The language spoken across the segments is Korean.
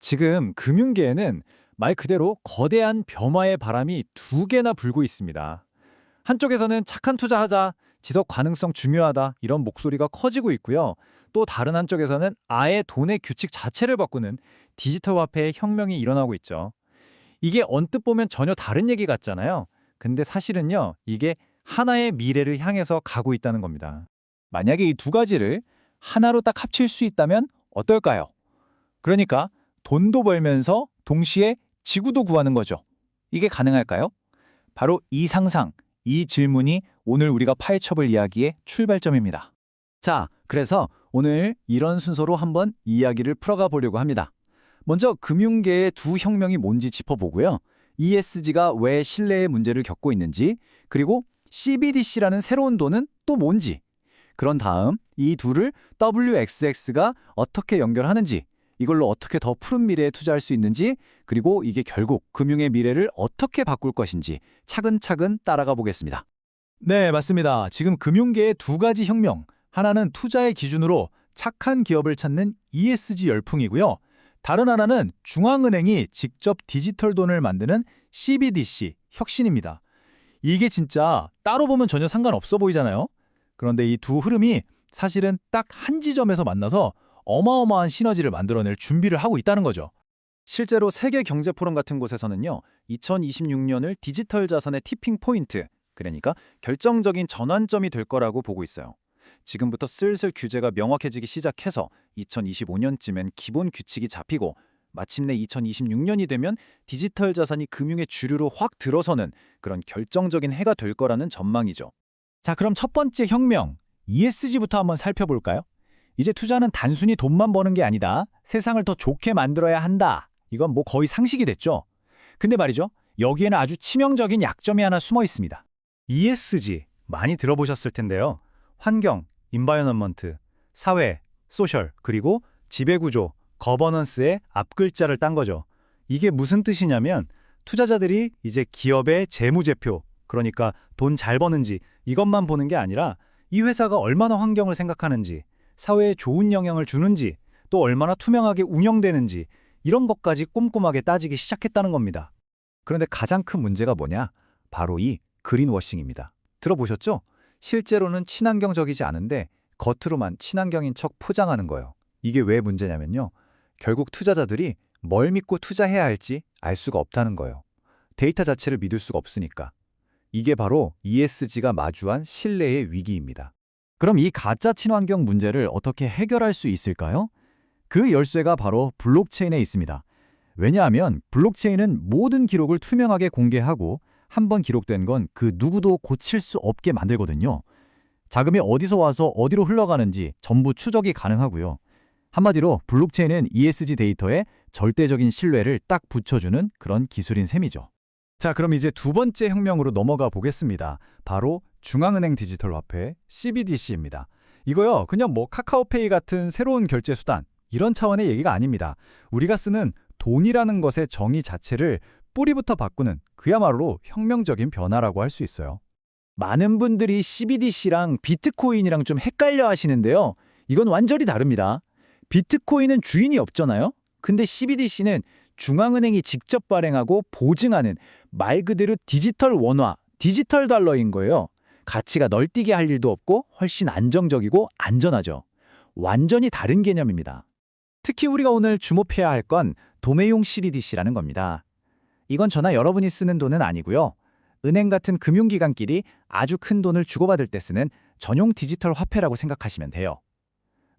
지금 금융계에는 말 그대로 거대한 변화의 바람이 두 개나 불고 있습니다. 한쪽에서는 착한 투자하자, 지속 가능성 중요하다 이런 목소리가 커지고 있고요. 또 다른 한쪽에서는 아예 돈의 규칙 자체를 바꾸는 디지털 화폐의 혁명이 일어나고 있죠. 이게 언뜻 보면 전혀 다른 얘기 같잖아요. 근데 사실은요, 이게 하나의 미래를 향해서 가고 있다는 겁니다. 만약에 이 두 가지를 하나로 딱 합칠 수 있다면 어떨까요? 그러니까 돈도 벌면서 동시에 지구도 구하는 거죠. 이게 가능할까요? 바로 이 상상, 이 질문이 오늘 우리가 파헤쳐볼 이야기의 출발점입니다. 자, 그래서 오늘 이런 순서로 한번 이야기를 풀어가 보려고 합니다. 먼저 금융계의 두 혁명이 뭔지 짚어보고요. ESG가 왜 신뢰의 문제를 겪고 있는지, 그리고 CBDC라는 새로운 돈은 또 뭔지, 그런 다음 이 둘을 WXX가 어떻게 연결하는지, 이걸로 어떻게 더 푸른 미래에 투자할 수 있는지, 그리고 이게 결국 금융의 미래를 어떻게 바꿀 것인지 차근차근 따라가 보겠습니다. 네, 맞습니다. 지금 금융계의 두 가지 혁명, 하나는 투자의 기준으로 착한 기업을 찾는 ESG 열풍이고요. 다른 하나는 중앙은행이 직접 디지털 돈을 만드는 CBDC 혁신입니다. 이게 진짜 따로 보면 전혀 상관없어 보이잖아요. 그런데 이 두 흐름이 사실은 딱 한 지점에서 만나서 어마어마한 시너지를 만들어낼 준비를 하고 있다는 거죠. 실제로 세계경제포럼 같은 곳에서는요, 2026년을 디지털 자산의 티핑 포인트, 그러니까 결정적인 전환점이 될 거라고 보고 있어요. 지금부터 슬슬 규제가 명확해지기 시작해서 2025년쯤엔 기본 규칙이 잡히고 마침내 2026년이 되면 디지털 자산이 금융의 주류로 확 들어서는 그런 결정적인 해가 될 거라는 전망이죠. 자, 그럼 첫 번째 혁명, ESG부터 한번 살펴볼까요? 이제 투자는 단순히 돈만 버는 게 아니다. 세상을 더 좋게 만들어야 한다. 이건 뭐 거의 상식이 됐죠. 근데 말이죠. 여기에는 아주 치명적인 약점이 하나 숨어 있습니다. ESG 많이 들어보셨을 텐데요. 환경, 인바이러먼트, 사회, 소셜, 그리고 지배구조, 거버넌스의 앞글자를 딴 거죠. 이게 무슨 뜻이냐면 투자자들이 이제 기업의 재무제표, 그러니까 돈 잘 버는지 이것만 보는 게 아니라 이 회사가 얼마나 환경을 생각하는지, 사회에 좋은 영향을 주는지, 또 얼마나 투명하게 운영되는지 이런 것까지 꼼꼼하게 따지기 시작했다는 겁니다. 그런데 가장 큰 문제가 뭐냐? 바로 이 그린워싱입니다. 들어보셨죠? 실제로는 친환경적이지 않은데 겉으로만 친환경인 척 포장하는 거예요. 이게 왜 문제냐면요. 결국 투자자들이 뭘 믿고 투자해야 할지 알 수가 없다는 거예요. 데이터 자체를 믿을 수가 없으니까. 이게 바로 ESG가 마주한 신뢰의 위기입니다. 그럼 이 가짜 친환경 문제를 어떻게 해결할 수 있을까요? 그 열쇠가 바로 블록체인에 있습니다. 왜냐하면 블록체인은 모든 기록을 투명하게 공개하고 한번 기록된 건 그 누구도 고칠 수 없게 만들거든요. 자금이 어디서 와서 어디로 흘러가는지 전부 추적이 가능하고요. 한마디로 블록체인은 ESG 데이터에 절대적인 신뢰를 딱 붙여주는 그런 기술인 셈이죠. 자, 그럼 이제 두 번째 혁명으로 넘어가 보겠습니다. 바로 중앙은행 디지털 화폐 CBDC입니다. 이거요, 그냥 뭐 카카오페이 같은 새로운 결제 수단 이런 차원의 얘기가 아닙니다. 우리가 쓰는 돈이라는 것의 정의 자체를 뿌리부터 바꾸는 그야말로 혁명적인 변화라고 할 수 있어요. 많은 분들이 CBDC랑 비트코인이랑 좀 헷갈려 하시는데요. 이건 완전히 다릅니다. 비트코인은 주인이 없잖아요. 근데 CBDC는 중앙은행이 직접 발행하고 보증하는 말 그대로 디지털 원화, 디지털 달러인 거예요. 가치가 널뛰게 할 일도 없고 훨씬 안정적이고 안전하죠. 완전히 다른 개념입니다. 특히 우리가 오늘 주목해야 할 건 도매용 CBDC라는 겁니다. 이건 저나 여러분이 쓰는 돈은 아니고요. 은행 같은 금융기관끼리 아주 큰 돈을 주고받을 때 쓰는 전용 디지털 화폐라고 생각하시면 돼요.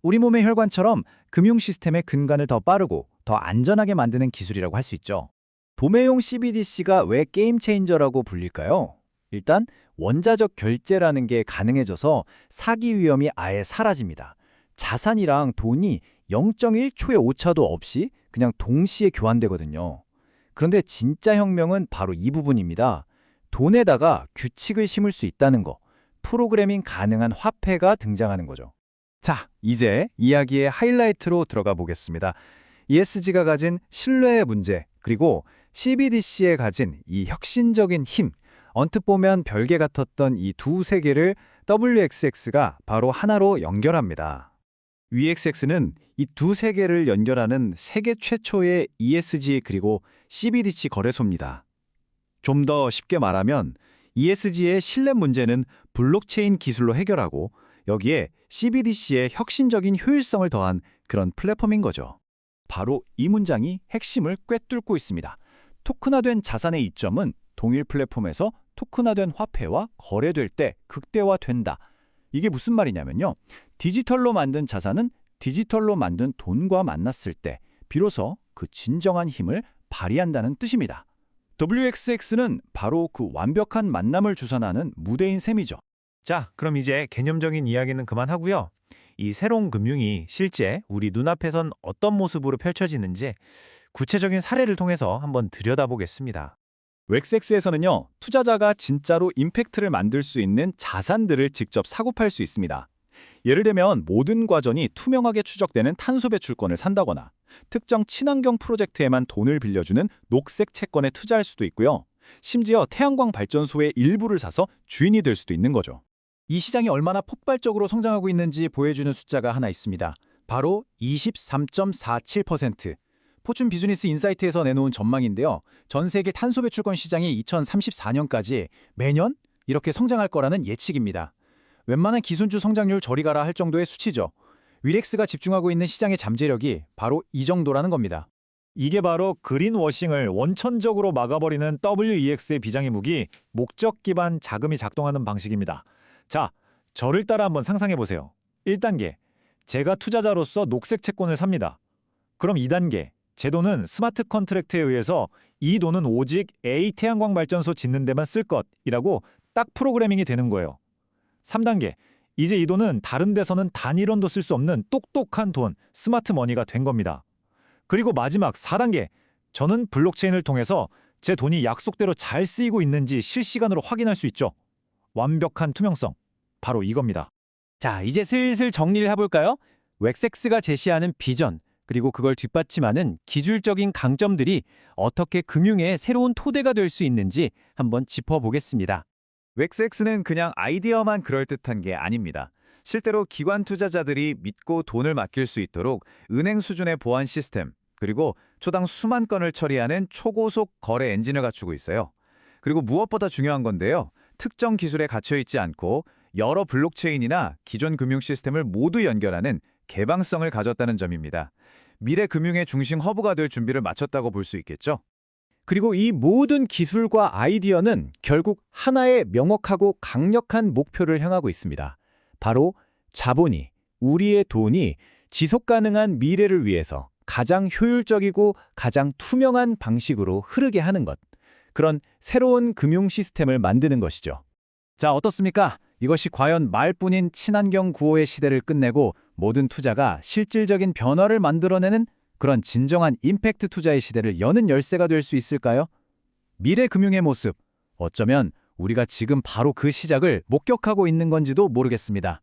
우리 몸의 혈관처럼 금융 시스템의 근간을 더 빠르고 더 안전하게 만드는 기술이라고 할 수 있죠. 도매용 CBDC가 왜 게임 체인저라고 불릴까요? 일단 원자적 결제라는 게 가능해져서 사기 위험이 아예 사라집니다. 자산이랑 돈이 0.1초의 오차도 없이 그냥 동시에 교환되거든요. 그런데 진짜 혁명은 바로 이 부분입니다. 돈에다가 규칙을 심을 수 있다는 거, 프로그래밍 가능한 화폐가 등장하는 거죠. 자, 이제 이야기의 하이라이트로 들어가 보겠습니다. ESG가 가진 신뢰의 문제, 그리고 CBDC에 가진 이 혁신적인 힘, 언뜻 보면 별개 같았던 이 두 세계를 WXX가 바로 하나로 연결합니다. VXX는 이 두 세계를 연결하는 세계 최초의 ESG 그리고 CBDC 거래소입니다. 좀 더 쉽게 말하면 ESG의 신뢰 문제는 블록체인 기술로 해결하고 여기에 CBDC의 혁신적인 효율성을 더한 그런 플랫폼인 거죠. 바로 이 문장이 핵심을 꿰뚫고 있습니다. 토큰화된 자산의 이점은 동일 플랫폼에서 토큰화된 화폐와 거래될 때 극대화된다. 이게 무슨 말이냐면요. 디지털로 만든 자산은 디지털로 만든 돈과 만났을 때 비로소 그 진정한 힘을 발휘한다는 뜻입니다. WXX는 바로 그 완벽한 만남을 주선하는 무대인 셈이죠. 자, 그럼 이제 개념적인 이야기는 그만하고요. 이 새로운 금융이 실제 우리 눈앞에선 어떤 모습으로 펼쳐지는지 구체적인 사례를 통해서 한번 들여다보겠습니다. 웩스엑스에서는요, 투자자가 진짜로 임팩트를 만들 수 있는 자산들을 직접 사고팔 수 있습니다. 예를 들면 모든 과정이 투명하게 추적되는 탄소 배출권을 산다거나 특정 친환경 프로젝트에만 돈을 빌려주는 녹색 채권에 투자할 수도 있고요. 심지어 태양광 발전소의 일부를 사서 주인이 될 수도 있는 거죠. 이 시장이 얼마나 폭발적으로 성장하고 있는지 보여주는 숫자가 하나 있습니다. 바로 23.47%. 포춘 비즈니스 인사이트에서 내놓은 전망인데요. 전 세계 탄소 배출권 시장이 2034년까지 매년 이렇게 성장할 거라는 예측입니다. 웬만한 기술주 성장률 저리 가라 할 정도의 수치죠. 위렉스가 집중하고 있는 시장의 잠재력이 바로 이 정도라는 겁니다. 이게 바로 그린워싱을 원천적으로 막아버리는 WEX의 비장의 무기, 목적 기반 자금이 작동하는 방식입니다. 자, 저를 따라 한번 상상해 보세요. 1단계, 제가 투자자로서 녹색 채권을 삽니다. 그럼 2단계, 제 돈은 스마트 컨트랙트에 의해서 이 돈은 오직 A 태양광 발전소 짓는 데만 쓸 것이라고 딱 프로그래밍이 되는 거예요. 3단계, 이제 이 돈은 다른 데서는 단 1원도 쓸 수 없는 똑똑한 돈, 스마트 머니가 된 겁니다. 그리고 마지막 4단계, 저는 블록체인을 통해서 제 돈이 약속대로 잘 쓰이고 있는지 실시간으로 확인할 수 있죠. 완벽한 투명성, 바로 이겁니다. 자, 이제 슬슬 정리를 해볼까요? 웩스엑스가 제시하는 비전, 그리고 그걸 뒷받침하는 기술적인 강점들이 어떻게 금융의 새로운 토대가 될 수 있는지 한번 짚어보겠습니다. 웩스엑스는 그냥 아이디어만 그럴듯한 게 아닙니다. 실제로 기관 투자자들이 믿고 돈을 맡길 수 있도록 은행 수준의 보안 시스템, 그리고 초당 수만 건을 처리하는 초고속 거래 엔진을 갖추고 있어요. 그리고 무엇보다 중요한 건데요. 특정 기술에 갇혀있지 않고 여러 블록체인이나 기존 금융 시스템을 모두 연결하는 개방성을 가졌다는 점입니다. 미래 금융의 중심 허브가 될 준비를 마쳤다고 볼 수 있겠죠. 그리고 이 모든 기술과 아이디어는 결국 하나의 명확하고 강력한 목표를 향하고 있습니다. 바로 자본이, 우리의 돈이 지속가능한 미래를 위해서 가장 효율적이고 가장 투명한 방식으로 흐르게 하는 것. 그런 새로운 금융 시스템을 만드는 것이죠. 자, 어떻습니까? 이것이 과연 말뿐인 친환경 구호의 시대를 끝내고 모든 투자가 실질적인 변화를 만들어내는 그런 진정한 임팩트 투자의 시대를 여는 열쇠가 될 수 있을까요? 미래 금융의 모습, 어쩌면 우리가 지금 바로 그 시작을 목격하고 있는 건지도 모르겠습니다.